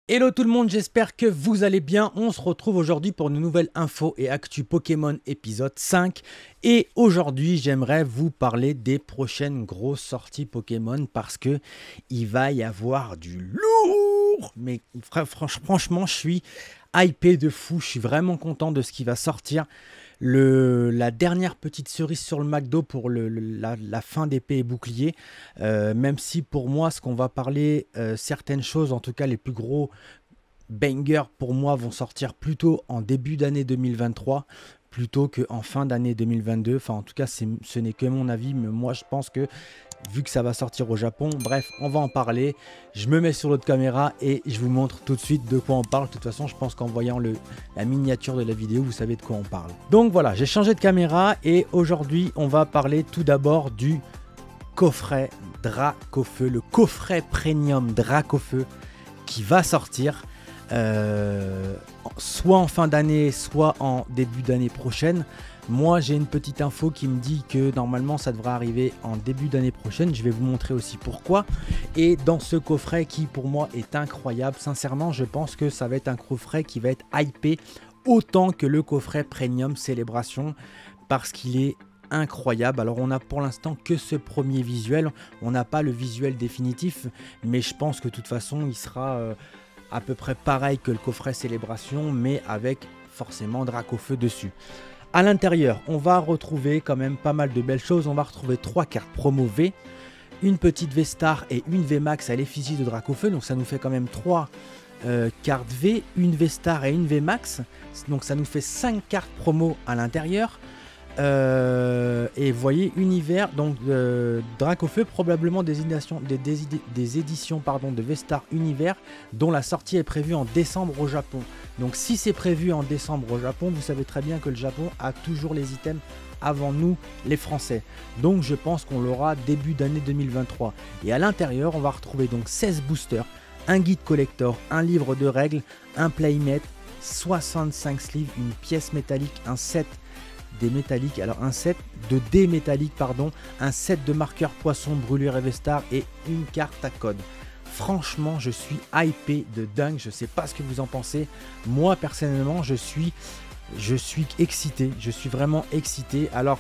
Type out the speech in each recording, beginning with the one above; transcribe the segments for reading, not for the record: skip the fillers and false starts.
Hello tout le monde, j'espère que vous allez bien. On se retrouve aujourd'hui pour une nouvelle info et actu Pokémon épisode 5. Et aujourd'hui, j'aimerais vous parler des prochaines grosses sorties Pokémon parce que il va y avoir du lourd. Mais franchement, je suis hypé de fou. Je suis vraiment content de ce qui va sortir. La dernière petite cerise sur le McDo pour la fin d'épée et bouclier, même si pour moi ce qu'on va parler, certaines choses, en tout cas les plus gros bangers pour moi vont sortir plutôt en début d'année 2023 plutôt qu'en fin d'année 2022. Enfin en tout cas ce n'est que mon avis, mais moi je pense que vu que ça va sortir au Japon, bref, on va en parler. Je me mets sur l'autre caméra et je vous montre tout de suite de quoi on parle. De toute façon, je pense qu'en voyant la miniature de la vidéo, vous savez de quoi on parle. Donc voilà, j'ai changé de caméra et aujourd'hui, on va parler tout d'abord du coffret Dracofeu, le coffret premium Dracofeu qui va sortir soit en fin d'année, soit en début d'année prochaine. Moi, j'ai une petite info qui me dit que normalement, ça devrait arriver en début d'année prochaine. Je vais vous montrer aussi pourquoi. Et dans ce coffret qui, pour moi, est incroyable. Sincèrement, je pense que ça va être un coffret qui va être hypé autant que le coffret Premium Célébration parce qu'il est incroyable. Alors, on a pour l'instant que ce premier visuel. On n'a pas le visuel définitif, mais je pense que de toute façon, il sera à peu près pareil que le coffret Célébration, mais avec forcément Dracofeu dessus. À l'intérieur, on va retrouver quand même pas mal de belles choses. On va retrouver 3 cartes promo V, une petite V-Star et une V-Max à l'effigie de Dracofeu. Donc ça nous fait quand même 3 cartes V, une V-Star et une V-Max. Donc ça nous fait 5 cartes promo à l'intérieur. Et vous voyez, univers, donc Dracofeu, probablement des éditions de V-Star Univers, dont la sortie est prévue en décembre au Japon. Donc si c'est prévu en décembre au Japon, vous savez très bien que le Japon a toujours les items avant nous, les Français. Donc je pense qu'on l'aura début d'année 2023. Et à l'intérieur, on va retrouver donc 16 boosters, un guide collector, un livre de règles, un playmate, 65 sleeves, une pièce métallique, un set des métalliques, alors un set de dés métalliques, pardon, un set de marqueurs poisson, brûlure et V-Star et une carte à code. Franchement, je suis hypé de dingue, je sais pas ce que vous en pensez. Moi, personnellement, je suis excité, je suis vraiment excité. Alors,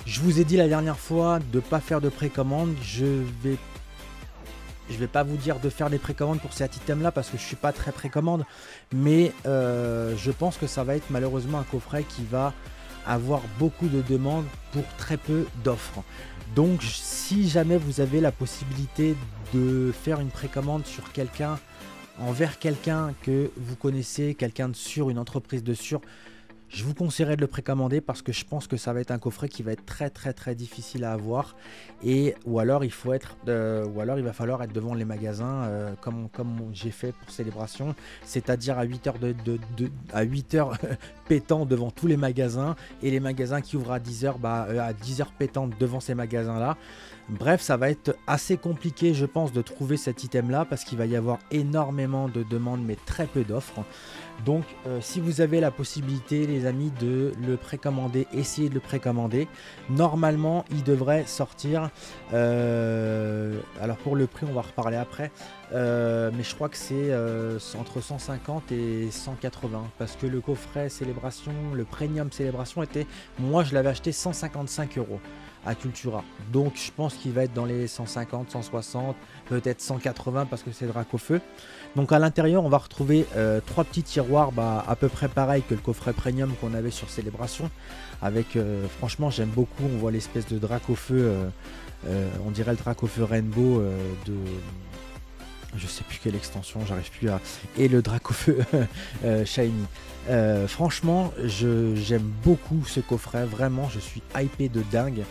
je vous ai dit la dernière fois de ne pas faire de précommande, je vais pas vous dire de faire des précommandes pour cet item là parce que je suis pas très précommande, mais je pense que ça va être malheureusement un coffret qui va avoir beaucoup de demandes pour très peu d'offres. Donc si jamais vous avez la possibilité de faire une précommande sur quelqu'un, envers quelqu'un que vous connaissez, quelqu'un de sûr, une entreprise de sûr, je vous conseillerais de le précommander parce que je pense que ça va être un coffret qui va être très difficile à avoir, et ou alors il va falloir être devant les magasins comme j'ai fait pour Célébration, c'est-à-dire à 8 heures à 8 heures pétant devant tous les magasins, et les magasins qui ouvrent à 10 heures, à 10 heures pétantes devant ces magasins là. Bref, ça va être assez compliqué, je pense, de trouver cet item-là parce qu'il va y avoir énormément de demandes, mais très peu d'offres. Donc, si vous avez la possibilité, les amis, de le précommander, essayez de le précommander. Normalement, il devrait sortir. Alors, pour le prix, on va reparler après. Mais je crois que c'est entre 150 et 180 parce que le coffret Célébration, le Premium Célébration était, moi je l'avais acheté 155 € à Cultura, donc je pense qu'il va être dans les 150, 160, peut-être 180 parce que c'est Dracofeu. Donc à l'intérieur on va retrouver 3 petits tiroirs à peu près pareil que le coffret Premium qu'on avait sur Célébration, avec franchement j'aime beaucoup, on voit l'espèce de Dracofeu, on dirait le Dracofeu Rainbow de... je sais plus quelle extension, j'arrive plus à... et le Dracofeu Shiny. Franchement, j'aime beaucoup ce coffret, vraiment, je suis hypé de dingue.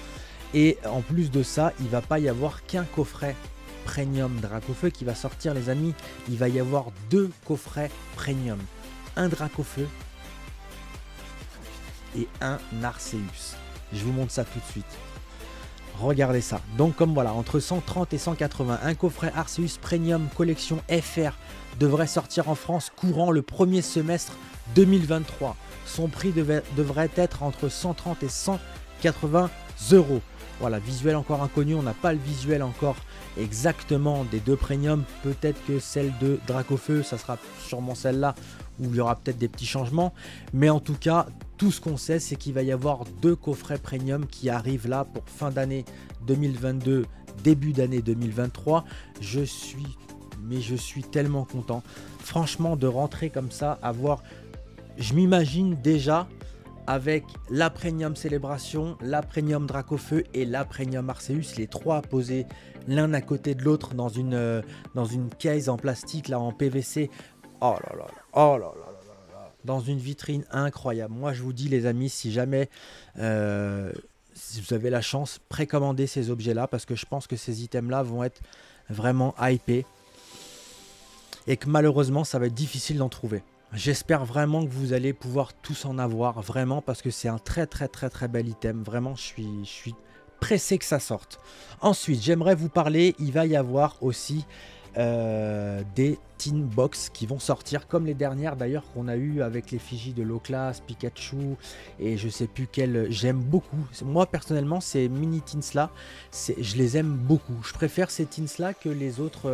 Et en plus de ça, il va pas y avoir qu'un coffret Premium Dracofeu qui va sortir, les amis. Il va y avoir 2 coffrets Premium. Un Dracofeu et un Arceus. Je vous montre ça tout de suite. Regardez ça. Donc comme voilà, entre 130 et 180, un coffret Arceus Premium Collection FR devrait sortir en France courant le premier semestre 2023. Son prix devrait être entre 130 et 180 €. Voilà, visuel encore inconnu, on n'a pas le visuel encore exactement des deux premiums. Peut-être que celle de Dracofeu, ça sera sûrement celle-là où il y aura peut-être des petits changements. Mais en tout cas, tout ce qu'on sait, c'est qu'il va y avoir 2 coffrets premium qui arrivent là pour fin d'année 2022, début d'année 2023. Je suis tellement content. Franchement, de rentrer comme ça, je m'imagine déjà avec la Premium Célébration, la Premium Dracofeu et la Premium Arceus, les 3 posés l'un à côté de l'autre dans une case en plastique, là en PVC. Oh là là, oh là là là là, dans une vitrine incroyable. Moi, je vous dis, les amis, si jamais si vous avez la chance, précommandez ces objets-là parce que je pense que ces items-là vont être vraiment hypés et que malheureusement, ça va être difficile d'en trouver. J'espère vraiment que vous allez pouvoir tous en avoir, vraiment, parce que c'est un très bel item. Vraiment, je suis pressé que ça sorte. Ensuite, j'aimerais vous parler, il va y avoir aussi des Teen Box qui vont sortir, comme les dernières d'ailleurs qu'on a eu avec l'effigie de Loclas, Pikachu et je sais plus quel. J'aime beaucoup. Moi, personnellement, ces mini Teens là, je les aime beaucoup. Je préfère ces Teens là que les autres...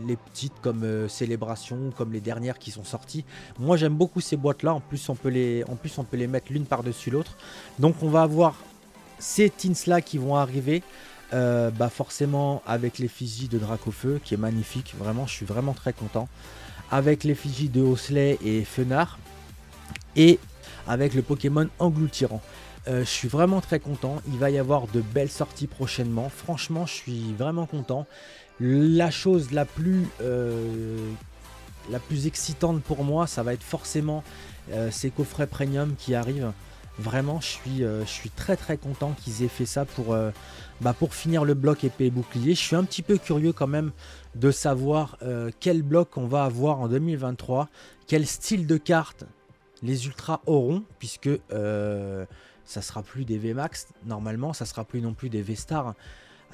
les petites comme Célébration, comme les dernières qui sont sorties. Moi j'aime beaucoup ces boîtes là, en plus on peut les mettre l'une par dessus l'autre. Donc on va avoir ces teens là qui vont arriver forcément avec l'effigie de Dracofeu qui est magnifique, vraiment je suis vraiment très content, avec l'effigie de Hosley et Fenard et avec le Pokémon Engloutirant. Je suis vraiment très content, il va y avoir de belles sorties prochainement, franchement je suis vraiment content. La chose la plus excitante pour moi, ça va être forcément ces coffrets premium qui arrivent. Vraiment, je suis très content qu'ils aient fait ça pour finir le bloc épée et bouclier. Je suis un petit peu curieux quand même de savoir quel bloc on va avoir en 2023, quel style de carte les ultras auront, puisque ça sera plus des VMAX, normalement, ça sera plus non plus des V-Star.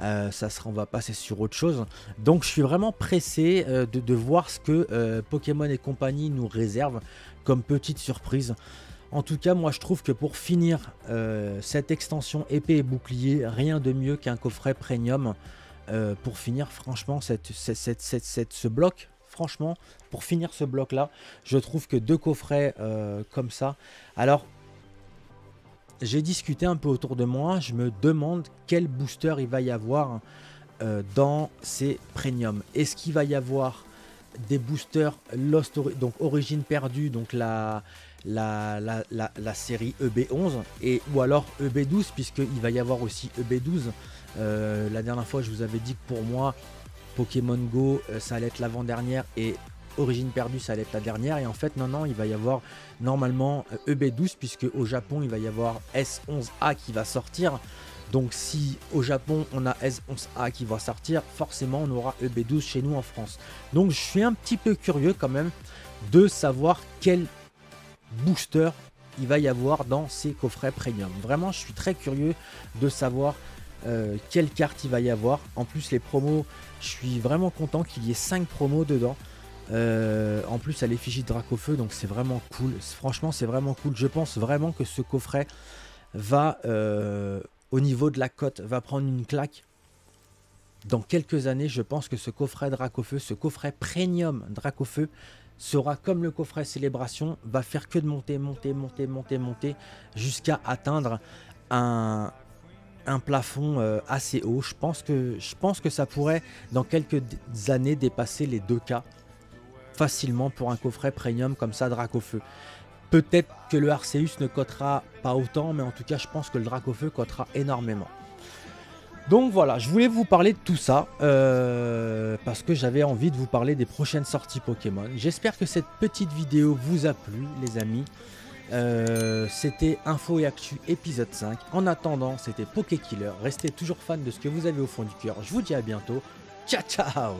On va passer sur autre chose. Donc je suis vraiment pressé de voir ce que Pokémon et compagnie nous réservent comme petite surprise. En tout cas, moi je trouve que pour finir cette extension épée et bouclier, rien de mieux qu'un coffret premium pour finir franchement ce bloc. Franchement, pour finir ce bloc là, je trouve que 2 coffrets comme ça. Alors, j'ai discuté un peu autour de moi, je me demande quel booster il va y avoir dans ces premiums. Est-ce qu'il va y avoir des boosters Lost donc Origine perdue, donc la série EB11 ou alors EB12, puisqu'il va y avoir aussi EB12. La dernière fois je vous avais dit que pour moi Pokémon Go ça allait être l'avant-dernière et Origine perdue ça allait être la dernière, et en fait non, il va y avoir normalement EB12 puisque au Japon il va y avoir S11A qui va sortir. Donc si au Japon on a S11A qui va sortir, forcément on aura EB12 chez nous en France. Donc je suis un petit peu curieux quand même de savoir quel booster il va y avoir dans ces coffrets premium. Vraiment je suis très curieux de savoir quelle carte il va y avoir. En plus les promos, je suis vraiment content qu'il y ait 5 promos dedans. En plus à l'effigie de Dracofeu, donc c'est vraiment cool. Franchement c'est vraiment cool. Je pense vraiment que ce coffret va au niveau de la cote va prendre une claque. Dans quelques années je pense que ce coffret Dracofeu, ce coffret premium Dracofeu sera comme le coffret Célébration, va faire que de monter jusqu'à atteindre un plafond assez haut. Je pense que ça pourrait dans quelques années dépasser les 2K facilement pour un coffret premium comme ça Dracofeu. Peut-être que le Arceus ne cotera pas autant, mais en tout cas je pense que le Dracofeu cotera énormément. Donc voilà, je voulais vous parler de tout ça parce que j'avais envie de vous parler des prochaines sorties Pokémon. J'espère que cette petite vidéo vous a plu les amis. C'était Info et Actu épisode 5. En attendant, c'était PokéKiller. Restez toujours fan de ce que vous avez au fond du cœur. Je vous dis à bientôt. Ciao ciao.